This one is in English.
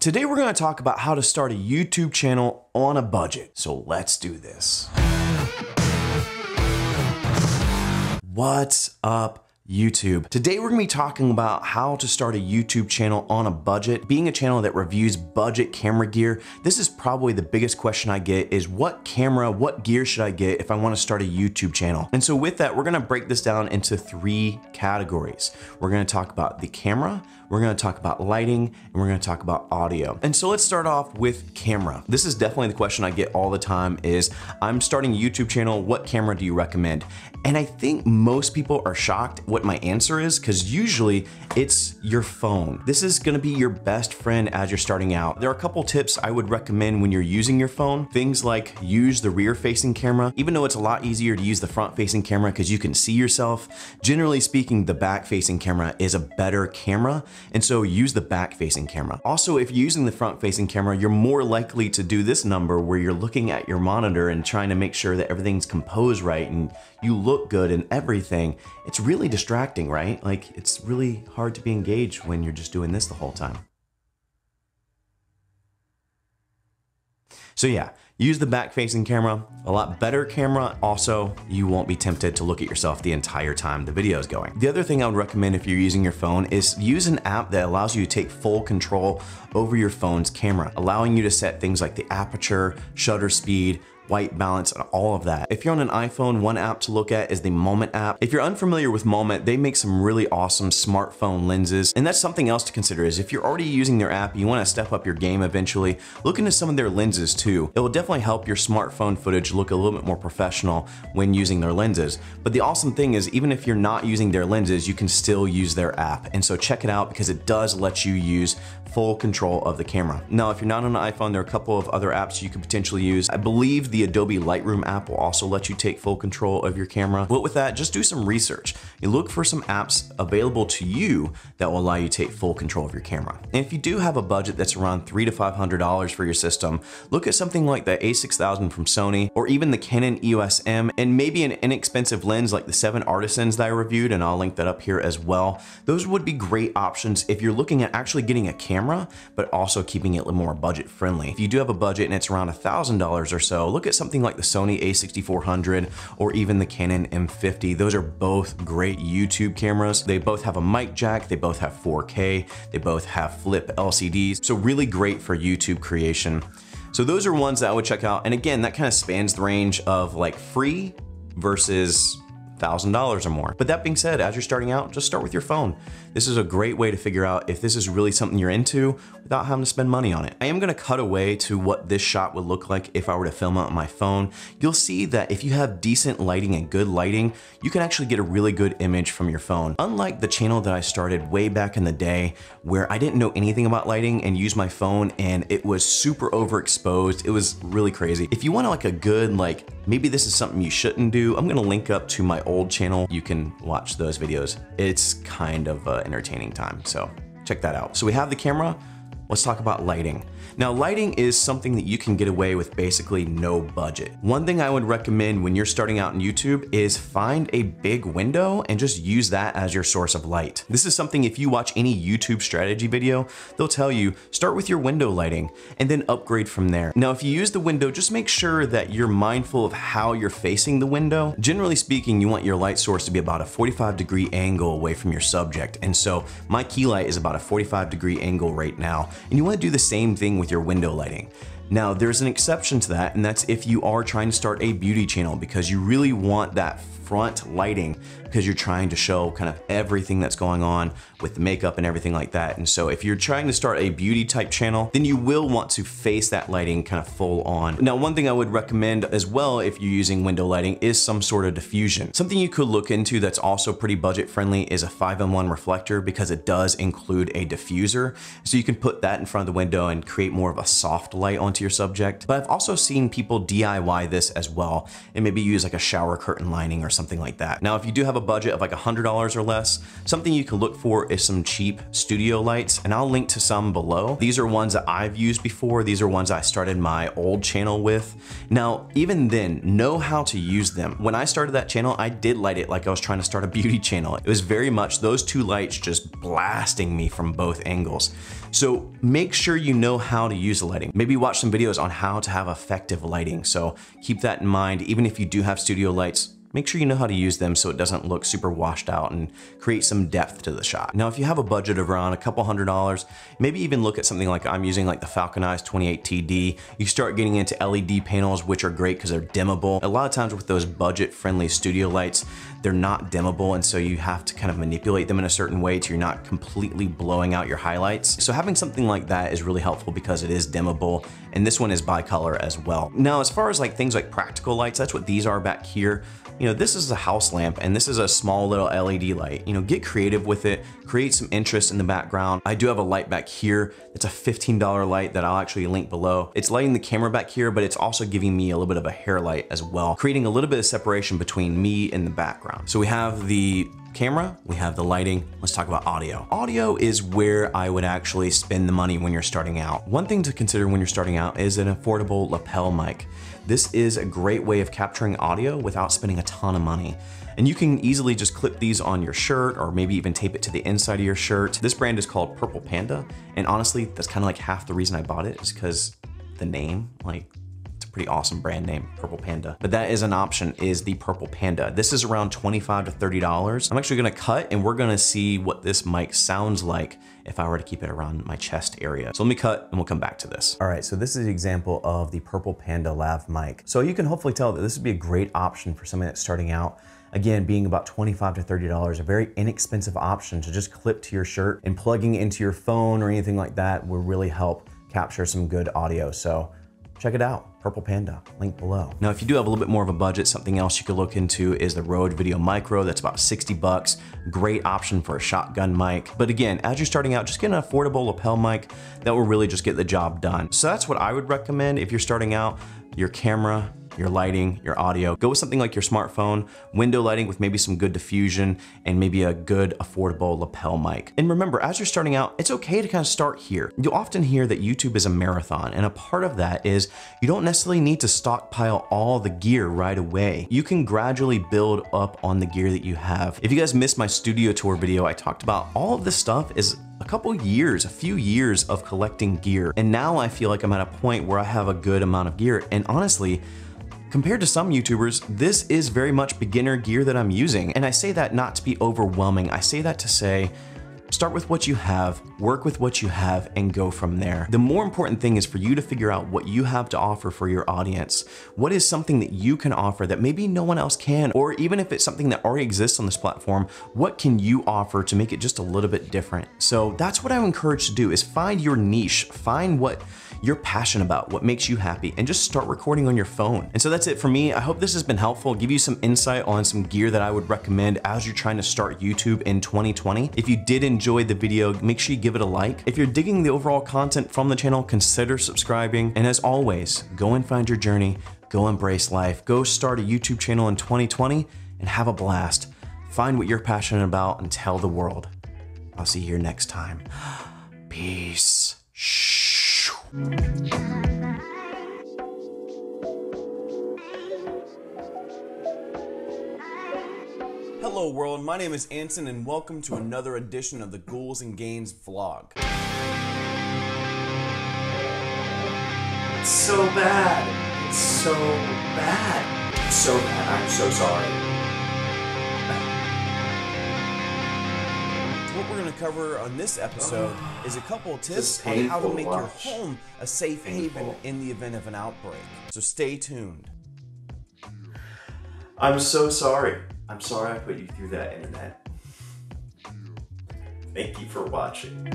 Today we're going to talk about how to start a YouTube channel on a budget. So let's do this. What's up, YouTube? Today we're going to be talking about how to start a YouTube channel on a budget. Being a channel that reviews budget camera gear, this is probably the biggest question I get is what gear should I get if I want to start a YouTube channel? And so with that, we're going to break this down into 3 categories. We're going to talk about the camera, we're going to talk about lighting, and we're going to talk about audio. And so let's start off with camera. This is definitely the question I get all the time is, I'm starting a YouTube channel, what camera do you recommend? And I think most people are shocked what my answer is, because usually it's your phone. This is going to be your best friend as you're starting out. There are a couple tips I would recommend when you're using your phone. Things like use the rear facing camera, even though it's a lot easier to use the front facing camera because you can see yourself. Generally speaking, the back facing camera is a better camera. And so use the back facing camera. Also, if you're using the front facing camera, you're more likely to do this number where you're looking at your monitor and trying to make sure that everything's composed right and you look good and everything. It's really distracting, right? Like, it's really hard to be engaged when you're just doing this the whole time. So yeah, use the back facing camera, a lot better camera. Also, you won't be tempted to look at yourself the entire time the video is going. The other thing I would recommend if you're using your phone is use an app that allows you to take full control over your phone's camera, allowing you to set things like the aperture, shutter speed, white balance, and all of that. If you're on an iPhone, one app to look at is the Moment app. If you're unfamiliar with Moment, they make some really awesome smartphone lenses. And that's something else to consider is if you're already using their app, you want to step up your game eventually, look into some of their lenses too. It will definitely help your smartphone footage look a little bit more professional when using their lenses. But the awesome thing is even if you're not using their lenses, you can still use their app. And so check it out because it does let you use full control of the camera. Now, if you're not on an iPhone, there are a couple of other apps you could potentially use. I believe the Adobe Lightroom app will also let you take full control of your camera. But with that, just do some research. You look for some apps available to you that will allow you to take full control of your camera. And if you do have a budget that's around $300 to $500 for your system, look at something like the a6000 from Sony or even the Canon EOS M and maybe an inexpensive lens like the 7 Artisans that I reviewed, and I'll link that up here as well. Those would be great options if you're looking at actually getting a camera, but also keeping it a little more budget friendly. If you do have a budget and it's around $1,000 or so, look at something like the Sony a6400 or even the Canon M50. Those are both great YouTube cameras. They both have a mic jack, they both have 4K, they both have flip LCDs. So really great for YouTube creation. So those are ones that I would check out. And again, that kind of spans the range of like free versus $1,000 or more. But that being said, as you're starting out, just start with your phone. This is a great way to figure out if this is really something you're into without having to spend money on it. I am gonna cut away to what this shot would look like if I were to film it on my phone. You'll see that if you have decent lighting and good lighting, you can actually get a really good image from your phone. Unlike the channel that I started way back in the day where I didn't know anything about lighting and used my phone and it was super overexposed. It was really crazy. If you want like a good, like maybe this is something you shouldn't do, I'm gonna link up to my old channel. You can watch those videos. It's kind of entertaining time, so check that out. So we have the camera. Let's talk about lighting. Now, lighting is something that you can get away with basically no budget. One thing I would recommend when you're starting out on YouTube is find a big window and just use that as your source of light. This is something if you watch any YouTube strategy video, they'll tell you start with your window lighting and then upgrade from there. Now, if you use the window, just make sure that you're mindful of how you're facing the window. Generally speaking, you want your light source to be about a 45-degree angle away from your subject. And so my key light is about a 45-degree angle right now. And you want to do the same thing with your window lighting. Now, there's an exception to that, and that's if you are trying to start a beauty channel because you really want that front lighting because you're trying to show kind of everything that's going on with the makeup and everything like that. And so if you're trying to start a beauty type channel, then you will want to face that lighting kind of full on. Now, one thing I would recommend as well if you're using window lighting is some sort of diffusion. Something you could look into that's also pretty budget friendly is a 5-in-1 reflector because it does include a diffuser. So you can put that in front of the window and create more of a soft light onto to your subject. But I've also seen people DIY this as well and maybe use like a shower curtain lining or something like that. Now, if you do have a budget of like $100 or less, something you can look for is some cheap studio lights, and I'll link to some below. These are ones that I've used before. These are ones I started my old channel with. Now, even then, know how to use them. When I started that channel, I did light it like I was trying to start a beauty channel. It was very much those two lights just blasting me from both angles. So make sure you know how to use the lighting. Maybe watch some videos on how to have effective lighting. So keep that in mind. Even if you do have studio lights, make sure you know how to use them so it doesn't look super washed out and create some depth to the shot. Now, if you have a budget of around a couple $100, maybe even look at something like I'm using, like the Falcon Eyes 28TD. You start getting into LED panels, which are great because they're dimmable. A lot of times with those budget-friendly studio lights, they're not dimmable, and so you have to kind of manipulate them in a certain way so you're not completely blowing out your highlights. So having something like that is really helpful because it is dimmable, and this one is bicolor as well. Now, as far as like things like practical lights, that's what these are back here. You know, this is a house lamp and this is a small little LED light. You know, get creative with it, create some interest in the background. I do have a light back here. It's a $15 light that I'll actually link below. It's lighting the camera back here, but it's also giving me a little bit of a hair light as well, creating a little bit of separation between me and the background. So we have the camera, we have the lighting. Let's talk about audio. Audio is where I would actually spend the money when you're starting out. One thing to consider when you're starting out is an affordable lapel mic. This is a great way of capturing audio without spending a ton of money. And you can easily just clip these on your shirt or maybe even tape it to the inside of your shirt. This brand is called Purple Panda. And honestly, that's kind of like half the reason I bought it is because the name, like, pretty awesome brand name, Purple Panda. But that is an option, is the Purple Panda. This is around $25 to $30. I'm actually gonna cut and we're gonna see what this mic sounds like if I were to keep it around my chest area. So let me cut and we'll come back to this. All right, so this is an example of the Purple Panda lav mic. So you can hopefully tell that this would be a great option for somebody that's starting out. Again, being about $25 to $30, a very inexpensive option to just clip to your shirt, and plugging into your phone or anything like that will really help capture some good audio. So check it out, Purple Panda, link below. Now, if you do have a little bit more of a budget, something else you could look into is the Rode Video Micro. That's about 60 bucks. Great option for a shotgun mic. But again, as you're starting out, just get an affordable lapel mic that will really just get the job done. So that's what I would recommend if you're starting out. Your camera, your lighting, your audio. Go with something like your smartphone, window lighting with maybe some good diffusion, and maybe a good affordable lapel mic. And remember, as you're starting out, it's okay to kind of start here. You'll often hear that YouTube is a marathon, and a part of that is you don't necessarily need to stockpile all the gear right away. You can gradually build up on the gear that you have. If you guys missed my studio tour video, I talked about all of this stuff is a few years of collecting gear. And now I feel like I'm at a point where I have a good amount of gear. And honestly, compared to some YouTubers, this is very much beginner gear that I'm using. And I say that not to be overwhelming. I say that to say, start with what you have, work with what you have, and go from there. The more important thing is for you to figure out what you have to offer for your audience. What is something that you can offer that maybe no one else can? Or even if it's something that already exists on this platform, what can you offer to make it just a little bit different? So that's what I would encourage to do, is find your niche, find what you're passionate about, what makes you happy, and just start recording on your phone. And so that's it for me. I hope this has been helpful, give you some insight on some gear that I would recommend as you're trying to start YouTube in 2020. If you did enjoy the video, make sure you give it a like. If you're digging the overall content from the channel, consider subscribing. And as always, go and find your journey, go embrace life, go start a YouTube channel in 2020 and have a blast. Find what you're passionate about and tell the world. I'll see you here next time. Peace. Hello world, my name is Anson and welcome to another edition of the Ghouls and Gains vlog. It's so bad. It's so bad. It's so bad. I'm so sorry. What we're going to cover on this episode is a couple of tips on how to make your home a safe haven in the event of an outbreak. So stay tuned. I'm so sorry. I'm sorry I put you through that, internet. Thank you for watching.